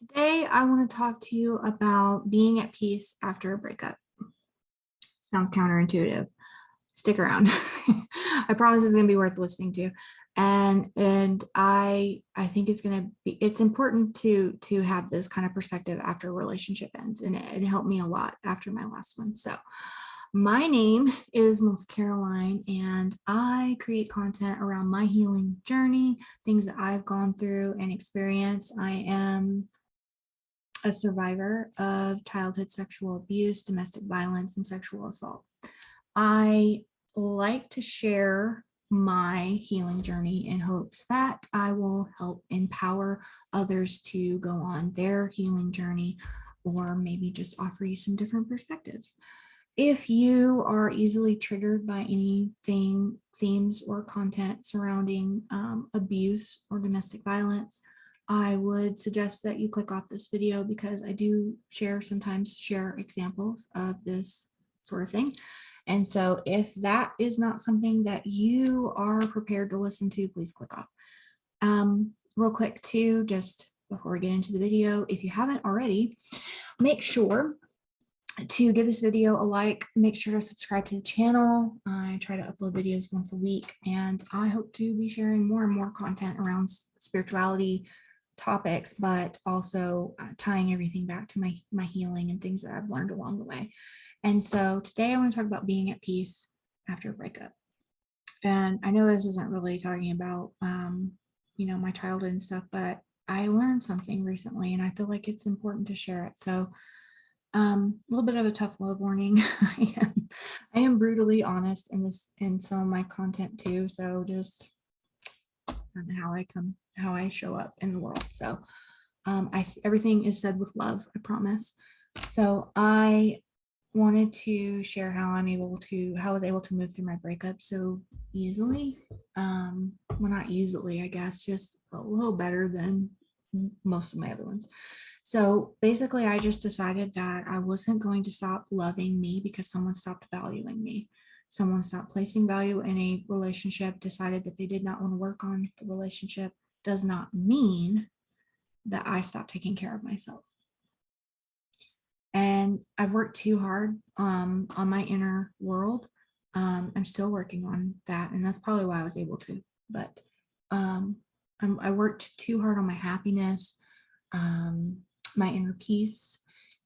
Today, I want to talk to you about being at peace after a breakup. Sounds counterintuitive. Stick around. I promise it's going to be worth listening to. And I think it's important to have this kind of perspective after a relationship ends, and it helped me a lot after my last one. So my name is Mullissa Caroline, and I create content around my healing journey, things that I've gone through and experienced. I am a survivor of childhood sexual abuse, domestic violence, and sexual assault. I like to share my healing journey in hopes that I will help empower others to go on their healing journey, or maybe just offer you some different perspectives. If you are easily triggered by anything, themes or content surrounding abuse or domestic violence, I would suggest that you click off this video, because I do sometimes share examples of this sort of thing. And so if that is not something that you are prepared to listen to, please click off. Real quick too, just before we get into the video, if you haven't already, make sure to give this video a like, make sure to subscribe to the channel. I try to upload videos once a week, and I hope to be sharing more and more content around spirituality topics, but also tying everything back to my healing and things that I've learned along the way. And so today I want to talk about being at peace after a breakup. And I know this isn't really talking about my childhood and stuff, but I learned something recently and I feel like it's important to share it. So a little bit of a tough love warning. I am brutally honest in some of my content too. So just how I show up in the world. So everything is said with love, I promise. So I wanted to share how I was able to move through my breakup so easily. Well, not easily, I guess, just a little better than most of my other ones. So basically, I just decided that I wasn't going to stop loving me because someone stopped valuing me. Someone stopped placing value in a relationship, decided that they did not want to work on the relationship, does not mean that I stopped taking care of myself. And I've worked too hard on my inner world. I'm still working on that, and that's probably why I was able to. But I worked too hard on my happiness, my inner peace,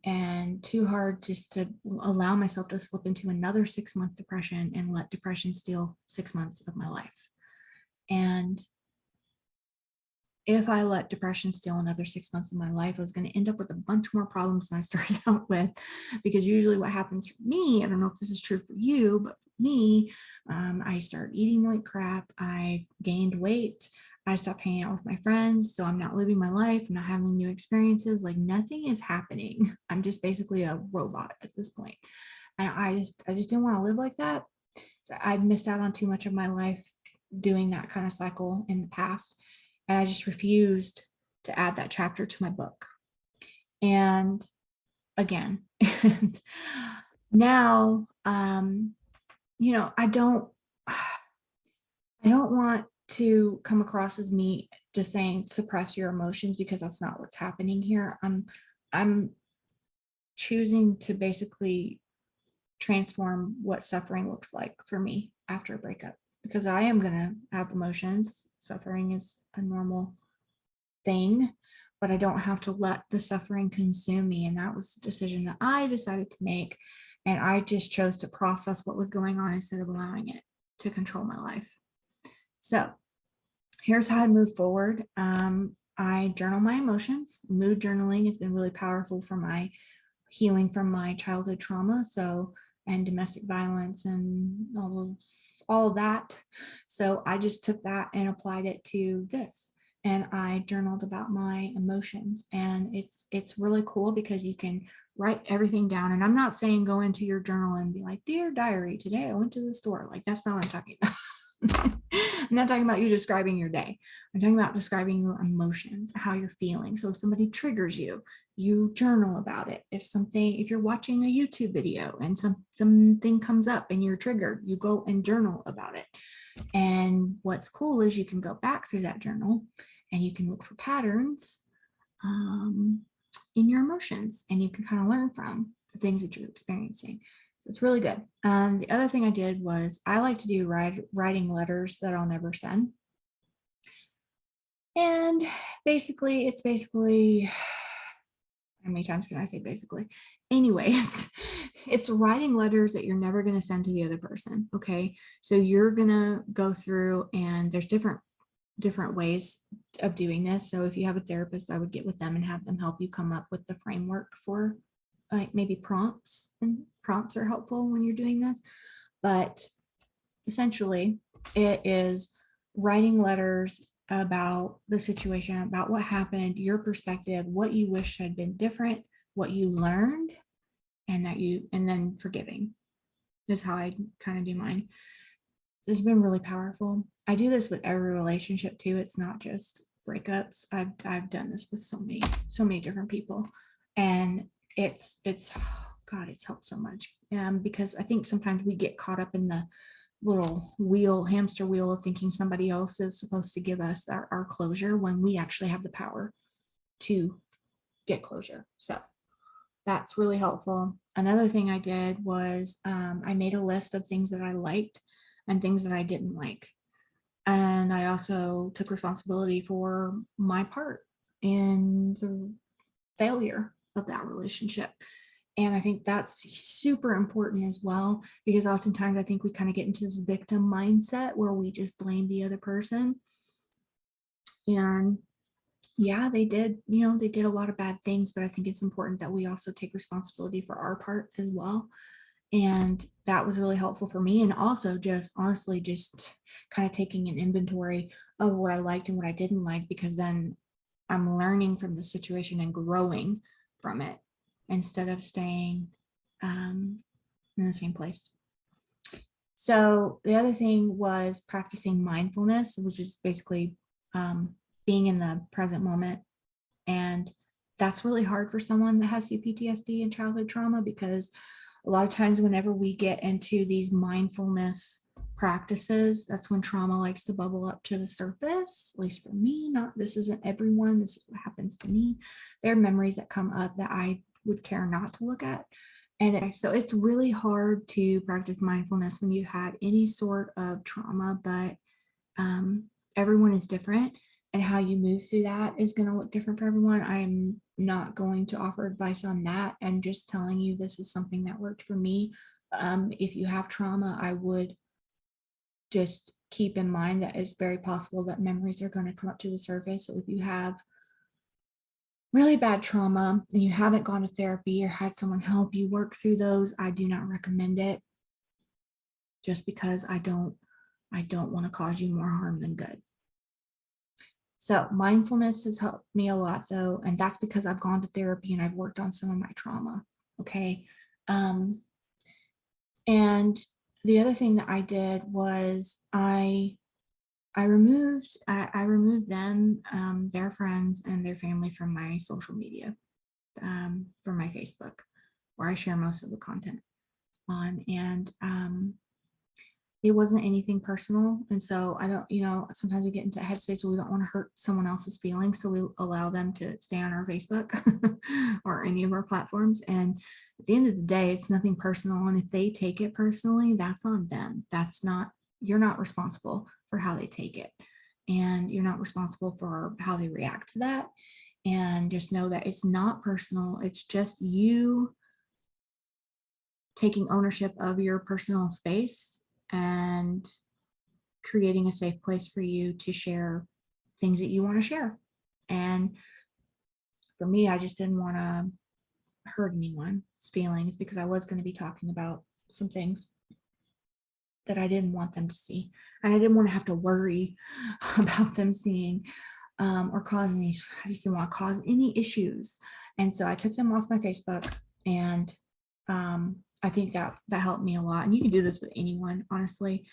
and too hard just to allow myself to slip into another 6-month depression and let depression steal 6 months of my life. And if I let depression steal another 6 months of my life, I was going to end up with a bunch more problems than I started out with. Because usually what happens for me, I don't know if this is true for you, but for me, I started eating like crap. I gained weight. I stopped hanging out with my friends. So I'm not living my life. I'm not having new experiences. Like nothing is happening. I'm just basically a robot at this point. And I just didn't want to live like that. So I missed out on too much of my life doing that kind of cycle in the past. And I just refused to add that chapter to my book. And again, and now, I don't want to come across as me just saying suppress your emotions, because that's not what's happening here. I'm choosing to basically transform what suffering looks like for me after a breakup, because I am going to have emotions. Suffering is a normal thing, but I don't have to let the suffering consume me. And that was the decision that I decided to make. And I just chose to process what was going on instead of allowing it to control my life. So here's how I move forward. I journal my emotions. Mood journaling has been really powerful for my healing from my childhood trauma. And domestic violence and all of that. So I just took that and applied it to this. And I journaled about my emotions. And it's really cool because you can write everything down. And I'm not saying go into your journal and be like, dear diary, today I went to the store. Like, that's not what I'm talking about. I'm not talking about you describing your day. I'm talking about describing your emotions, how you're feeling. So if somebody triggers you, you journal about it. If you're watching a YouTube video and something comes up and you're triggered, you go and journal about it. And what's cool is you can go back through that journal and you can look for patterns emotions, and you can kind of learn from the things that you're experiencing. So it's really good. The other thing I did was I like to do writing letters that I'll never send. And basically, it's basically, how many times can I say basically? Anyways, it's writing letters that you're never going to send to the other person. Okay. So you're going to go through, and there's different ways of doing this. So if you have a therapist, I would get with them and have them help you come up with the framework for like maybe prompts, and prompts are helpful when you're doing this. But essentially, it is writing letters about the situation, about what happened, your perspective, what you wish had been different, what you learned, and then forgiving is how I kind of do mine. This has been really powerful. I do this with every relationship too. It's not just breakups. I've done this with so many different people, and it's God, it's helped so much. Because I think sometimes we get caught up in the little hamster wheel of thinking somebody else is supposed to give us our closure, when we actually have the power to get closure. So that's really helpful. Another thing I did was I made a list of things that I liked and things that I didn't like. And I also took responsibility for my part in the failure of that relationship. And I think that's super important as well, because oftentimes I think we kind of get into this victim mindset where we just blame the other person. And yeah, they did a lot of bad things, but I think it's important that we also take responsibility for our part as well. And that was really helpful for me. And also just honestly, just kind of taking an inventory of what I liked and what I didn't like, because then I'm learning from the situation and growing from it instead of staying in the same place. So the other thing was practicing mindfulness, which is basically being in the present moment. And that's really hard for someone that has CPTSD and childhood trauma, because a lot of times whenever we get into these mindfulness practices, that's when trauma likes to bubble up to the surface. At least for me, this isn't everyone, this is what happens to me. There are memories that come up that I would care not to look at. And so it's really hard to practice mindfulness when you've had any sort of trauma, but everyone is different, and how you move through that is going to look different for everyone. I'm not going to offer advice on that, and just telling you this is something that worked for me. If you have trauma, I would just keep in mind that it's very possible that memories are going to come up to the surface. So if you have really bad trauma and you haven't gone to therapy or had someone help you work through those, I do not recommend it, just because I don't want to cause you more harm than good. So mindfulness has helped me a lot though, and that's because I've gone to therapy and I've worked on some of my trauma. Okay. And the other thing that I did was I removed them, their friends and their family from my social media, from my Facebook, where I share most of the content on. And it wasn't anything personal. And so I don't, sometimes we get into a headspace where we don't want to hurt someone else's feelings. So we allow them to stay on our Facebook or any of our platforms. And at the end of the day, it's nothing personal. And if they take it personally, that's on them. You're not responsible for how they take it. And you're not responsible for how they react to that. And just know that it's not personal. It's just you taking ownership of your personal space and creating a safe place for you to share things that you want to share. And for me, I just didn't want to hurt anyone's feelings, because I was going to be talking about some things that I didn't want them to see. And I didn't want to have to worry about them seeing or causing these. I just didn't want to cause any issues. And so I took them off my Facebook, and I think that helped me a lot. And you can do this with anyone, honestly.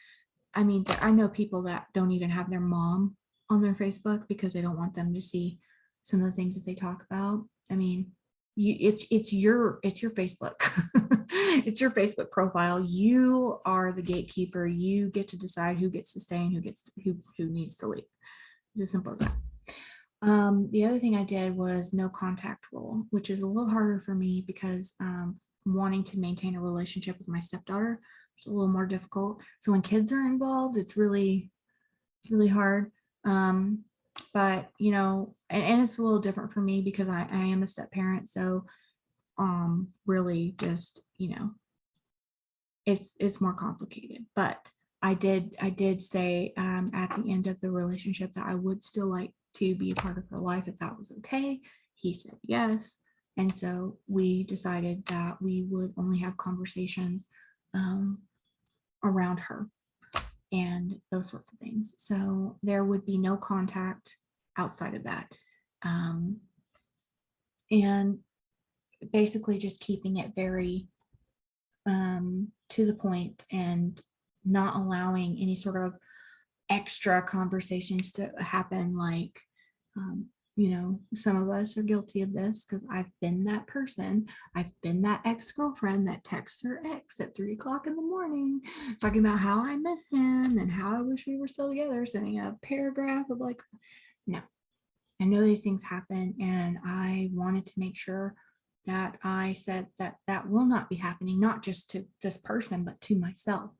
I mean, I know people that don't even have their mom on their Facebook because they don't want them to see some of the things that they talk about. I mean, it's your Facebook. It's your Facebook profile. You are the gatekeeper. You get to decide who gets to stay and who needs to leave. It's as simple as that. The other thing I did was no contact rule, which is a little harder for me because wanting to maintain a relationship with my stepdaughter is a little more difficult. So when kids are involved, it's really hard. Um, but and it's a little different for me because I am a step parent. So really just, it's more complicated. But I did say at the end of the relationship that I would still like to be a part of her life if that was okay. He said yes. And so we decided that we would only have conversations um, around her and those sorts of things. So there would be no contact outside of that. Um, and basically just keeping it very to the point and not allowing any sort of extra conversations to happen, like some of us are guilty of this because I've been that person. I've been that ex-girlfriend that texts her ex at 3 o'clock in the morning talking about how I miss him and how I wish we were still together, sending a paragraph of like, no, I know these things happen, and I wanted to make sure that I said that that will not be happening, not just to this person, but to myself,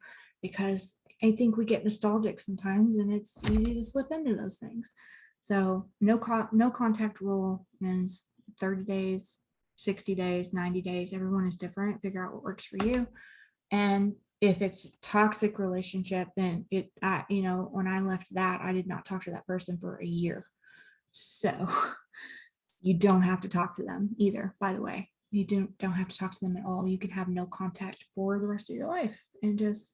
because I think we get nostalgic sometimes and it's easy to slip into those things. So no contact rule means 30 days, 60 days, 90 days. Everyone is different. Figure out what works for you. And if it's toxic relationship, then when I left that, I did not talk to that person for a year. So you don't have to talk to them either, by the way. You don't have to talk to them at all. You can have no contact for the rest of your life and just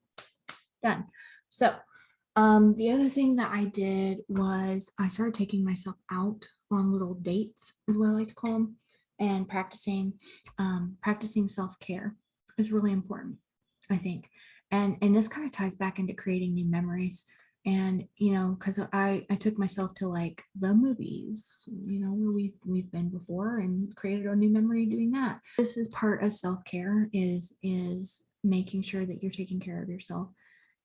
done. So the other thing that I did was I started taking myself out on little dates, is what I like to call them, and practicing self-care is really important, I think. And this kind of ties back into creating new memories. And because I took myself to like the movies, where we've been before, and created a new memory doing that. This is part of self-care, is making sure that you're taking care of yourself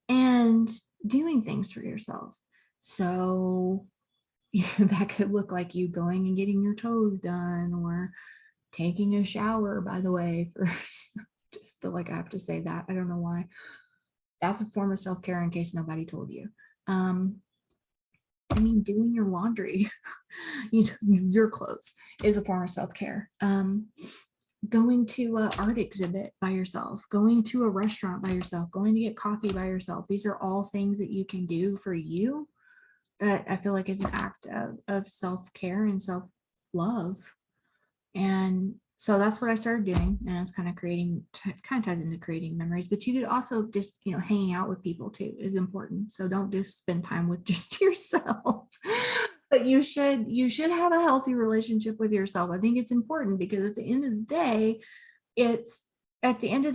and doing things for yourself. So that could look like you going and getting your toes done, or taking a shower, by the way, for just feel like I have to say that. I don't know why. That's a form of self-care, in case nobody told you. Doing your laundry, your clothes, is a form of self-care. Going to an art exhibit by yourself, going to a restaurant by yourself, going to get coffee by yourself. These are all things that you can do for you that I feel like is an act of self-care and self-love. And so that's what I started doing. And it's kind of ties into creating memories. But you could also just, hanging out with people too is important. So don't just spend time with just yourself. But you should have a healthy relationship with yourself. I think it's important because at the end of the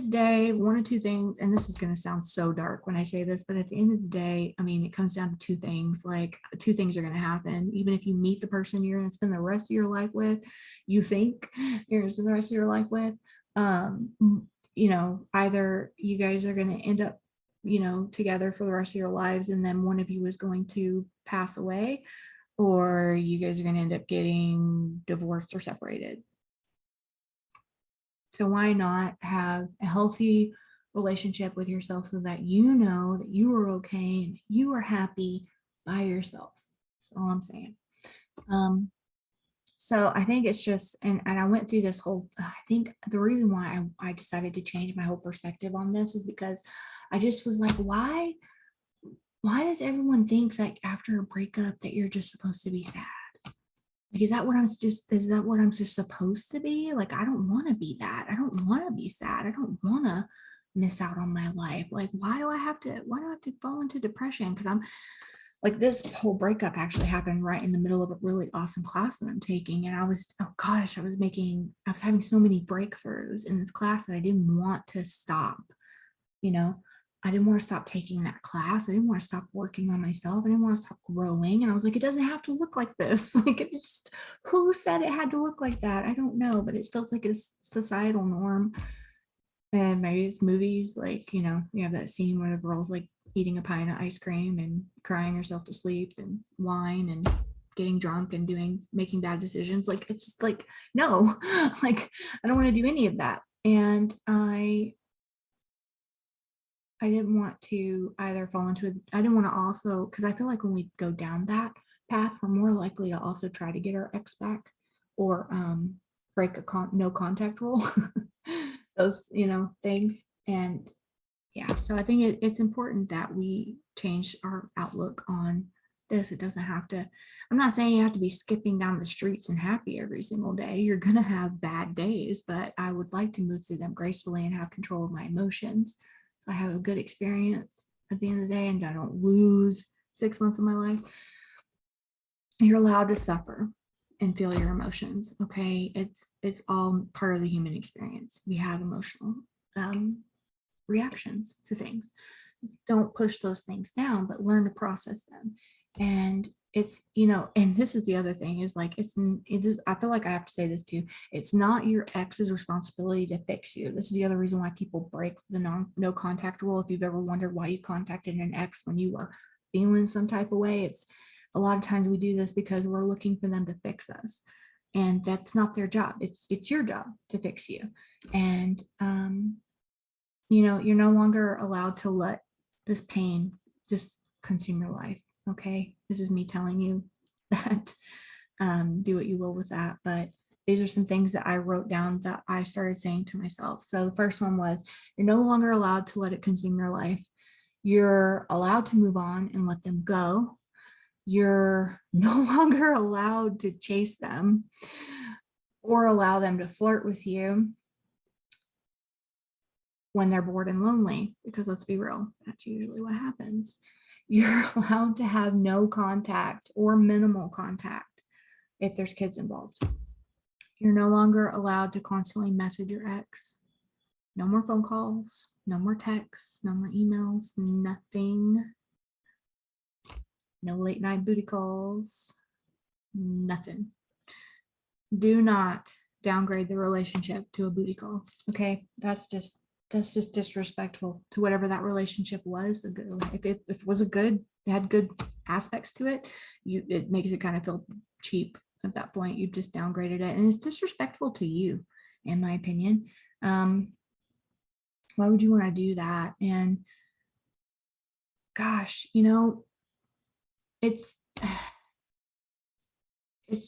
day, one or two things, and this is going to sound so dark when I say this, but at the end of the day, it comes down to two things. Like, two things are going to happen. Even if you meet the person you're going to spend the rest of your life with, you think you're going to spend the rest of your life with, either you guys are going to end up, together for the rest of your lives, and then one of you is going to pass away, or you guys are going to end up getting divorced or separated. So why not have a healthy relationship with yourself so that you know that you are okay and you are happy by yourself? That's all I'm saying. So I think it's just, and I went through this whole, I think the reason why I decided to change my whole perspective on this is because I just was like, why does everyone think that after a breakup that you're just supposed to be sad? Like, is that what I'm just supposed to be? Like, I don't want to be that. I don't want to be sad. I don't want to miss out on my life. Like, why do I have to fall into depression? Because I'm like, this whole breakup actually happened right in the middle of a really awesome class that I'm taking. And I was having so many breakthroughs in this class that I didn't want to stop, I didn't want to stop taking that class. I didn't want to stop working on myself. I didn't want to stop growing. And I was like, it doesn't have to look like this. Like, it just, who said it had to look like that? I don't know, but it feels like a societal norm. And maybe it's movies, like, you have that scene where the girl's like eating a pint of ice cream and crying herself to sleep and wine and getting drunk and making bad decisions. Like, it's like, no, like, I don't want to do any of that. And I didn't want to either fall into it. I didn't want to also, because I feel like when we go down that path, we're more likely to also try to get our ex back, or break a no contact rule, those, things. And yeah, so I think it's important that we change our outlook on this. It doesn't have to, I'm not saying you have to be skipping down the streets and happy every single day. You're going to have bad days, but I would like to move through them gracefully and have control of my emotions. So I have a good experience at the end of the day and I don't lose 6 months of my life. You're allowed to suffer and feel your emotions. Okay. It's all part of the human experience. We have emotional reactions to things. Don't push those things down, but learn to process them. And it's, and this is the other thing is like, I feel like I have to say this too. It's not your ex's responsibility to fix you. This is the other reason why people break the no contact rule. If you've ever wondered why you contacted an ex when you were feeling some type of way, it's a lot of times we do this because we're looking for them to fix us. And that's not their job. It's your job to fix you. And, you're no longer allowed to let this pain just consume your life. Okay. This is me telling you that, do what you will with that. But these are some things that I wrote down that I started saying to myself. So the first one was, you're no longer allowed to let it consume your life. You're allowed to move on and let them go. You're no longer allowed to chase them or allow them to flirt with you when they're bored and lonely, because let's be real, that's usually what happens. You're allowed to have no contact or minimal contact if there's kids involved. You're no longer allowed to constantly message your ex. No more phone calls, no more texts, no more emails, nothing. No late night booty calls, nothing. Do not downgrade the relationship to a booty call. Okay, that's just disrespectful to whatever that relationship was. If it was it had good aspects to it, it makes it kind of feel cheap at that point. You just downgraded it, and it's disrespectful to you, in my opinion. Why would you want to do that? And gosh, it's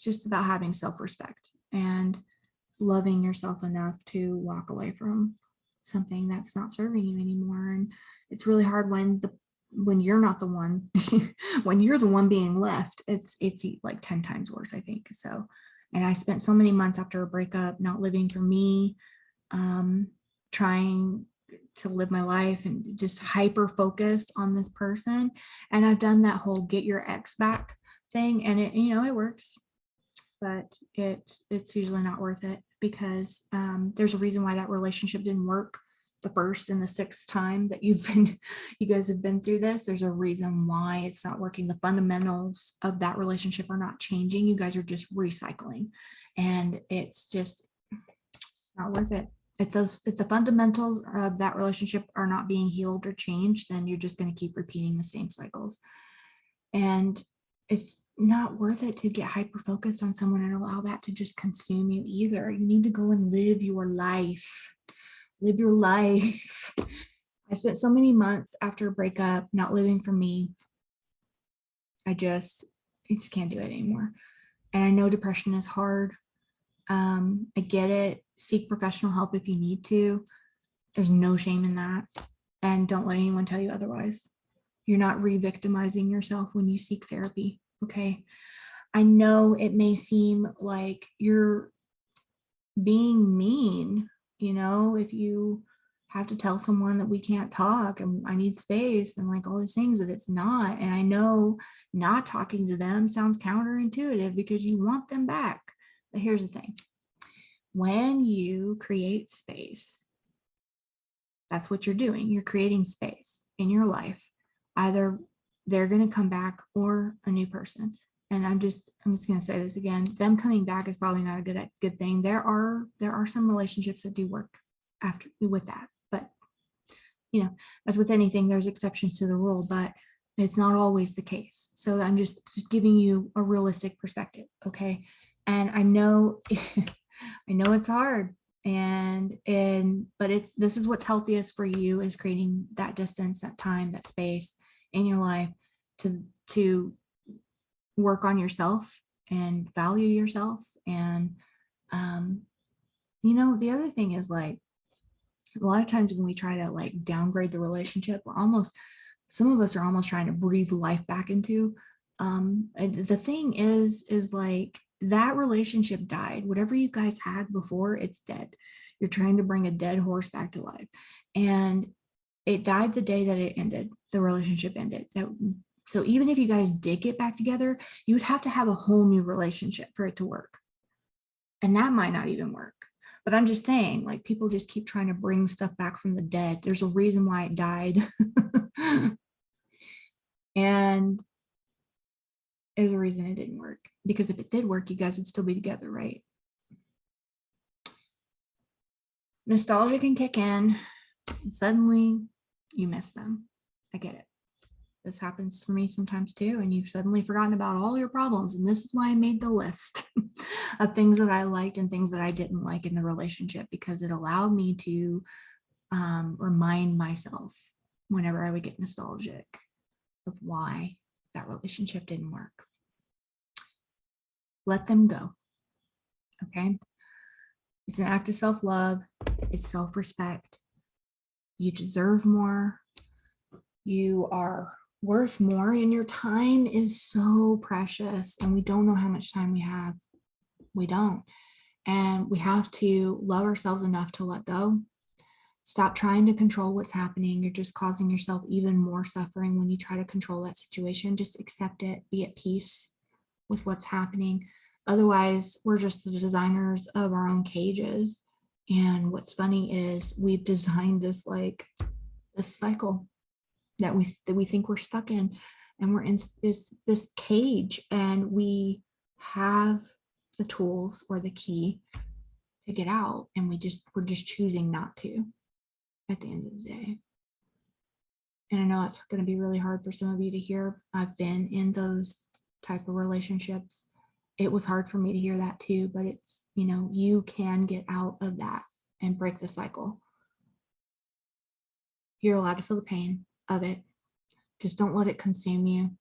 just about having self-respect and loving yourself enough to walk away from something that's not serving you anymore. And it's really hard when you're not the one, when you're the one being left, it's like 10 times worse, I think. So, and I spent so many months after a breakup, not living for me, trying to live my life and just hyper focused on this person. And I've done that whole get your ex back thing, and it works, but it's usually not worth it, because there's a reason why that relationship didn't work the first and the sixth time that you guys have been through this. There's a reason why it's not working. The fundamentals of that relationship are not changing. You guys are just recycling, and it's just not worth it. If the fundamentals of that relationship are not being healed or changed, then you're just going to keep repeating the same cycles. And it's not worth it to get hyper focused on someone and allow that to just consume you either. You need to go and live your life. Live your life. I spent so many months after a breakup not living for me. I just can't do it anymore. And I know depression is hard. I get it. Seek professional help if you need to. There's no shame in that. And don't let anyone tell you otherwise. You're not re-victimizing yourself when you seek therapy. Okay. I know it may seem like you're being mean, if you have to tell someone that we can't talk and I need space and like all these things, but it's not. And I know not talking to them sounds counterintuitive because you want them back. But here's the thing. When you create space, that's what you're doing. You're creating space in your life. Either they're going to come back or a new person. And I'm just going to say this again. Them coming back is probably not a good thing. There are some relationships that do work with that. But, as with anything, there's exceptions to the rule. But It's not always the case. So I'm just giving you a realistic perspective. Okay. And I know, I know it's hard, but this is what's healthiest for you, is creating that distance, that time, that space in your life to work on yourself and value yourself. And the other thing is, like, a lot of times when we try to like downgrade the relationship, some of us are almost trying to breathe life back into. And the thing is like, that relationship died. Whatever you guys had before, it's dead. You're trying to bring a dead horse back to life. And it died the day that it ended. The relationship ended. So even if you guys did get back together, you would have to have a whole new relationship for it to work. And that might not even work. But I'm just saying, like, people just keep trying to bring stuff back from the dead. There's a reason why it died. And there's a reason it didn't work. Because if it did work, you guys would still be together, right? Nostalgia can kick in, and suddenly you miss them. I get it. This happens for me sometimes too, and you've suddenly forgotten about all your problems. And this is why I made the list of things that I liked and things that I didn't like in the relationship, because it allowed me to remind myself whenever I would get nostalgic of why that relationship didn't work. Let them go. Okay. It's an act of self-love. It's self-respect. You deserve more. You are worth more, and your time is so precious, and we don't know how much time we have. We don't. And we have to love ourselves enough to let go. Stop trying to control what's happening. You're just causing yourself even more suffering when you try to control that situation. Just accept it. Be at peace with what's happening. Otherwise, we're just the designers of our own cages. And what's funny is we've designed this cycle that we think we're stuck in, and we're in this cage, and we have the tools or the key to get out, and we're just choosing not to at the end of the day. And I know it's going to be really hard for some of you to hear. I've been in those type of relationships. It was hard for me to hear that too, but it's, you can get out of that and break the cycle. You're allowed to feel the pain of it. Just don't let it consume you.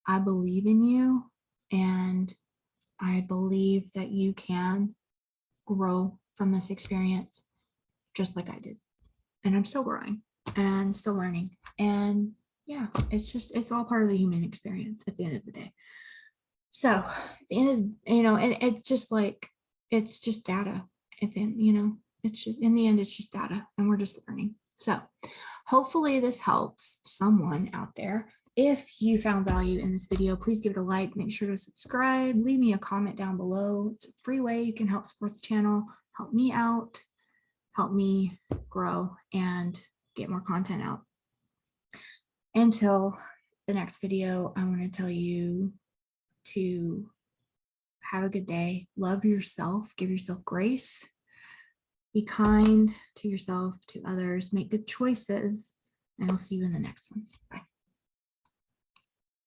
I believe in you, and I believe that you can grow from this experience just like I did. And I'm still growing and still learning. And yeah, it's all part of the human experience at the end of the day. So at the end of, and it's just data. At the end, it's just, in the end, it's just data, and we're just learning. So hopefully this helps someone out there. If you found value in this video, please give it a like, make sure to subscribe, leave me a comment down below. It's a free way you can help support the channel, help me out, help me grow and get more content out. Until the next video, I want to tell you to have a good day, love yourself, give yourself grace, be kind to yourself, to others, make good choices, and I'll see you in the next one. Bye.